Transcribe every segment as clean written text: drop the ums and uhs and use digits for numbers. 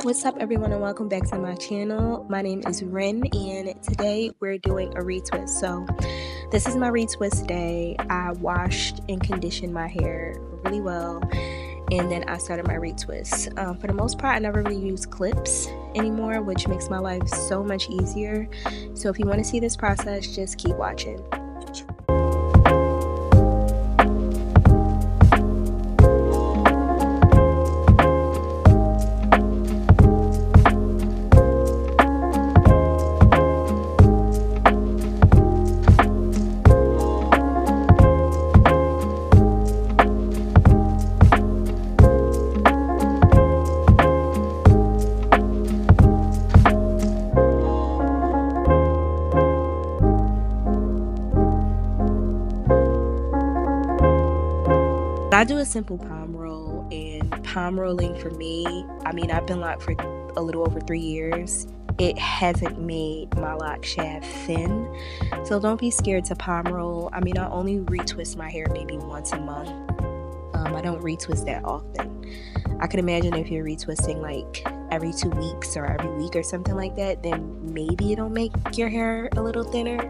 What's up everyone and welcome back to my channel. My name is Ren and today we're doing a retwist. So this is my retwist day. I washed and conditioned my hair really well and then I started my retwist. For the most part I never really use clips anymore, which makes my life so much easier. So if you want to see this process, just keep watching. I do a simple palm roll, and palm rolling for me, I've been locked for a little over 3 years. It hasn't made my lock shaft thin, so don't be scared to palm roll. I only retwist my hair maybe once a month. I don't retwist that often. I can imagine if you're retwisting like every 2 weeks or every week or something like that, then maybe it'll make your hair a little thinner.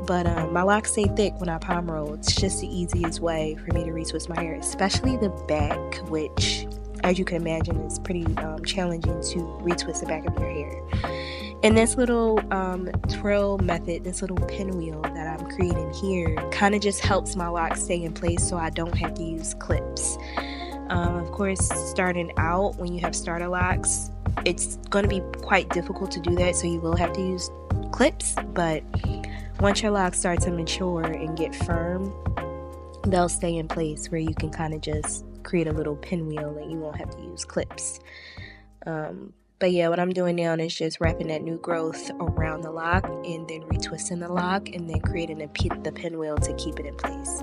But my locks stay thick when I palm roll. It's just the easiest way for me to retwist my hair, especially the back, which, as you can imagine, is pretty challenging to retwist the back of your hair. And this little twirl method, this little pinwheel that I'm creating here, kind of just helps my locks stay in place so I don't have to use clips. Of course, starting out, when you have starter locks, it's going to be quite difficult to do that, so you will have to use clips, but once your locks start to mature and get firm, they'll stay in place where you can kind of just create a little pinwheel and you won't have to use clips. But yeah, what I'm doing now is just wrapping that new growth around the lock and then retwisting the lock and then creating the pinwheel to keep it in place.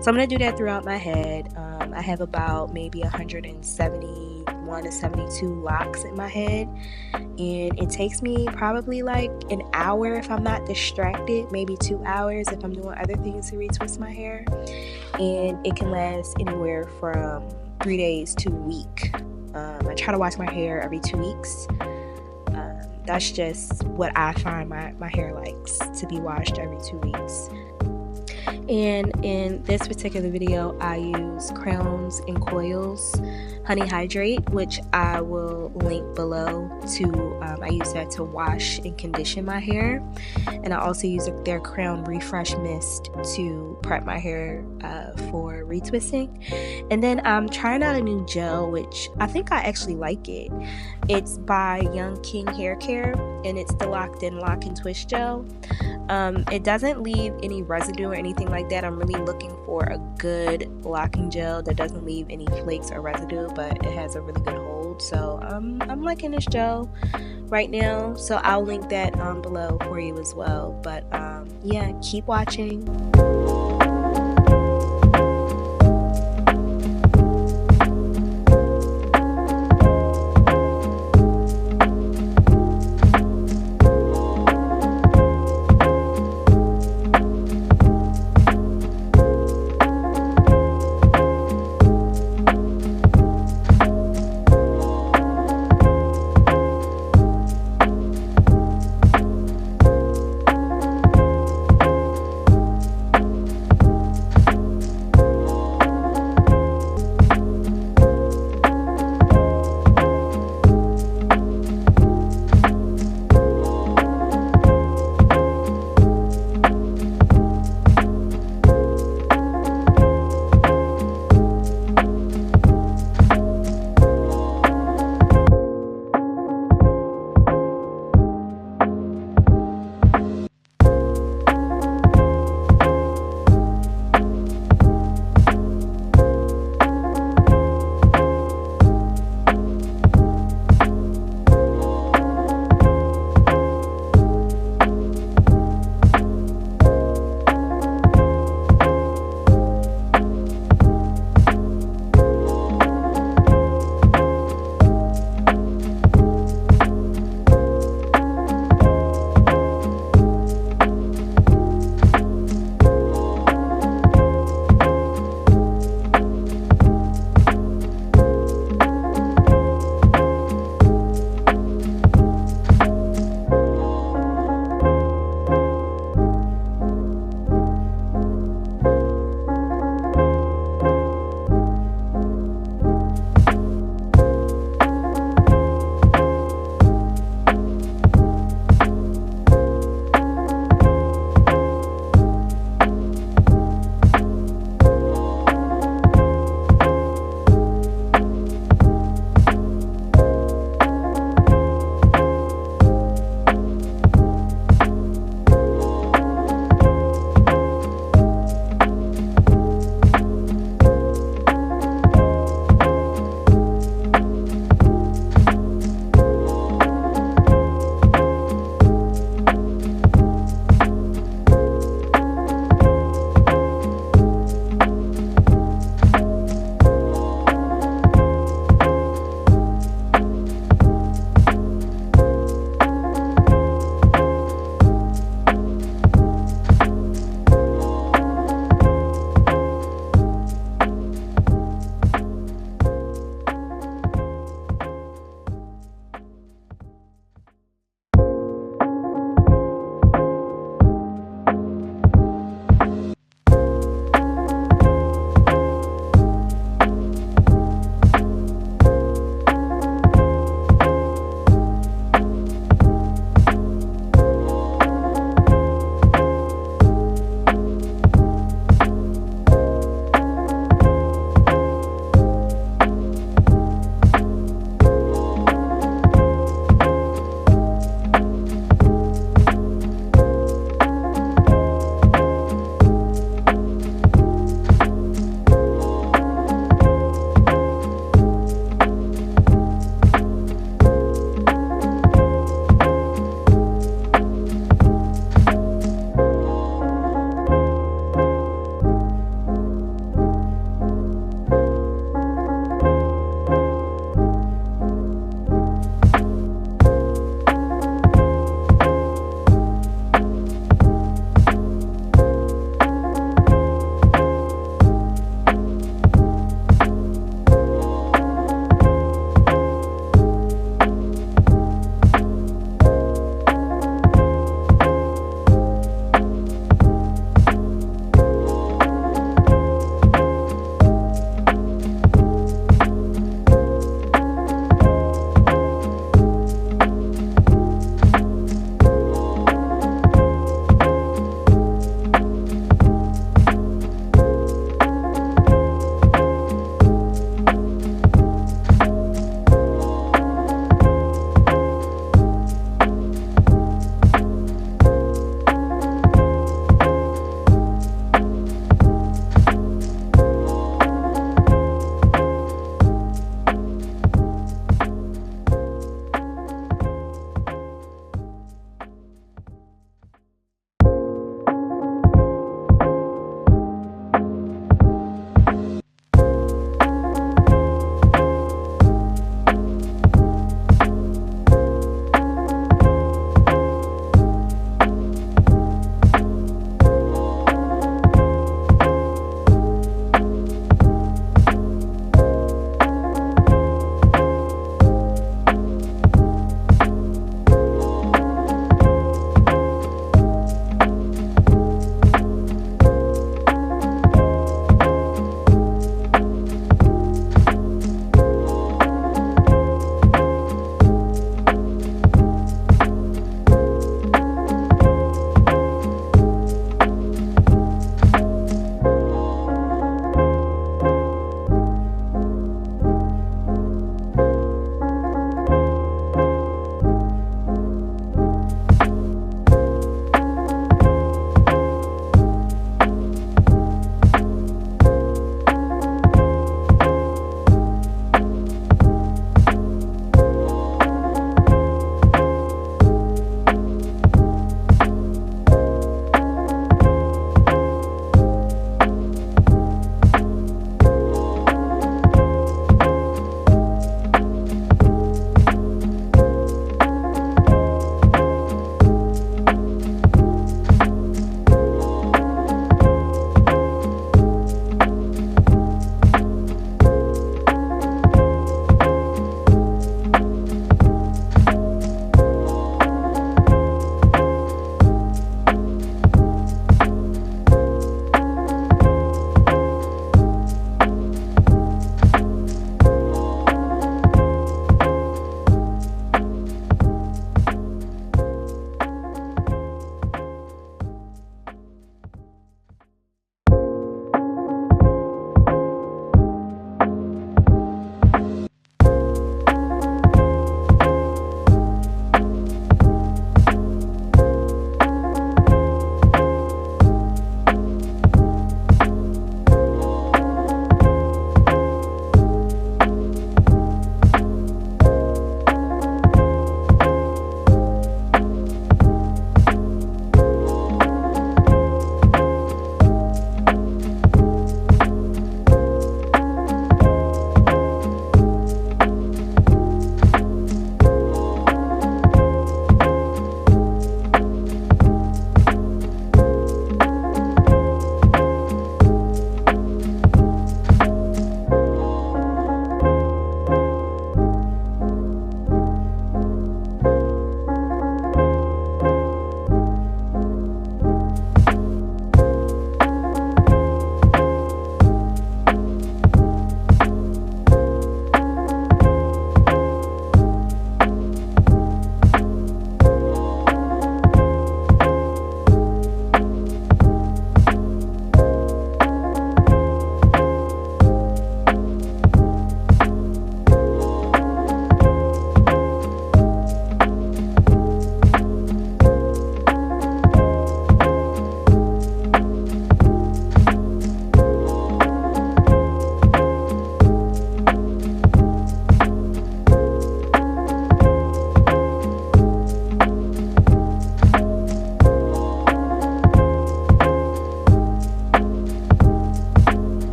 So I'm going to do that throughout my head. I have about maybe 171 to 72 locks in my head, and it takes me probably like an hour if I'm not distracted, maybe 2 hours if I'm doing other things to retwist my hair, and it can last anywhere from 3 days to a week. I try to wash my hair every 2 weeks. That's just what I find my hair likes, to be washed every 2 weeks. And in this particular video, I use crowns and coils honey hydrate, which I will link below to. I use that to wash and condition my hair, and I also use their crown refresh mist to prep my hair for retwisting. And then I'm trying out a new gel, which I think I actually like it. It's by Young King Hair Care, and it's the Locked In Lock and Twist gel. It doesn't leave any residue or anything like that. I'm really looking for a good locking gel that doesn't leave any flakes or residue, but it has a really good hold. So I'm liking this gel right now, so I'll link that below for you as well. But yeah, keep watching.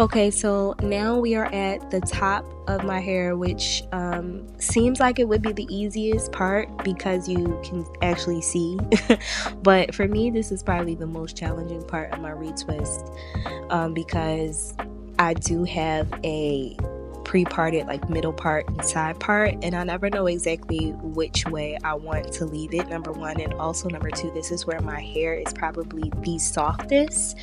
Okay, so now we are at the top of my hair, which seems like it would be the easiest part because you can actually see. But for me, this is probably the most challenging part of my retwist, because I do have a pre-parted like middle part and side part, and I never know exactly which way I want to leave it, number one, and also number two, this is where my hair is probably the softest,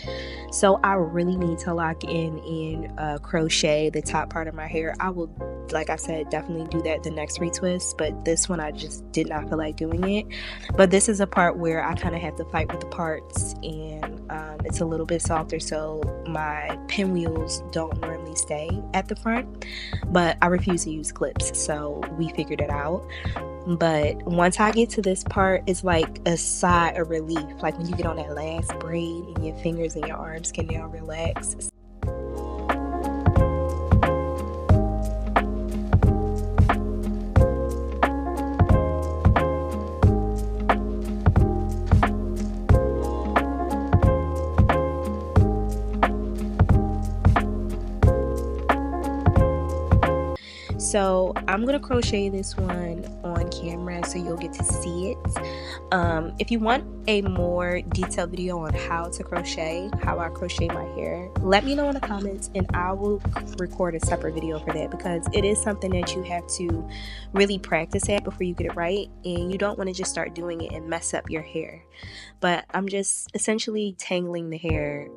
so I really need to lock in crochet the top part of my hair. I will, like I said, definitely do that the next retwist, but this one I just did not feel like doing it. But this is a part where I kind of have to fight with the parts, and it's a little bit softer, so my pinwheels don't normally stay at the front, but I refuse to use clips, so we figured it out. But once I get to this part, it's like a sigh of relief, like when you get on that last braid and your fingers and your arms can now relax. So I'm gonna crochet this one on camera so you'll get to see it. If you want a more detailed video on how to crochet, how I crochet my hair, let me know in the comments and I will record a separate video for that, because it is something that you have to really practice at before you get it right, and you don't want to just start doing it and mess up your hair. But I'm just essentially tangling the hair,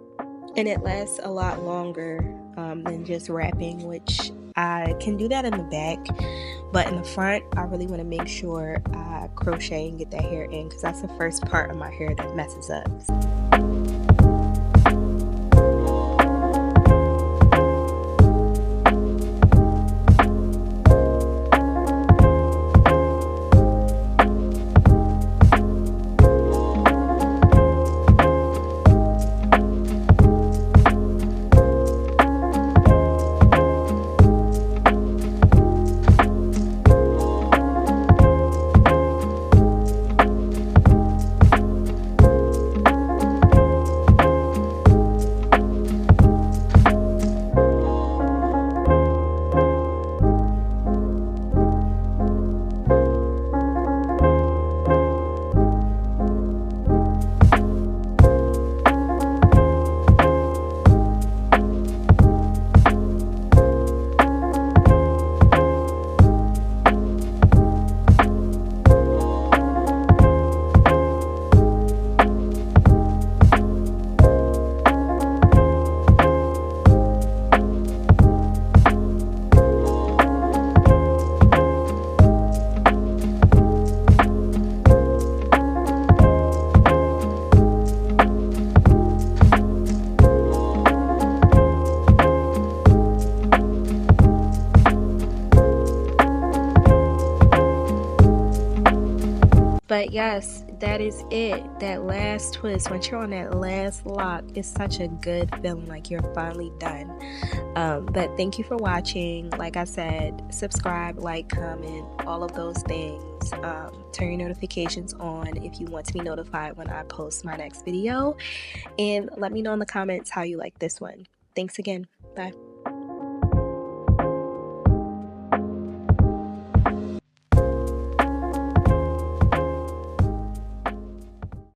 and it lasts a lot longer than just wrapping, which I can do that in the back, but in the front I really want to make sure I crochet and get that hair in, because that's the first part of my hair that messes up. But yes, that is it. That last twist, once you're on that last lock, it's such a good feeling, like you're finally done. But thank you for watching. Like I said, subscribe, like, comment, all of those things. Turn your notifications on if you want to be notified when I post my next video. And let me know in the comments how you like this one. Thanks again. Bye.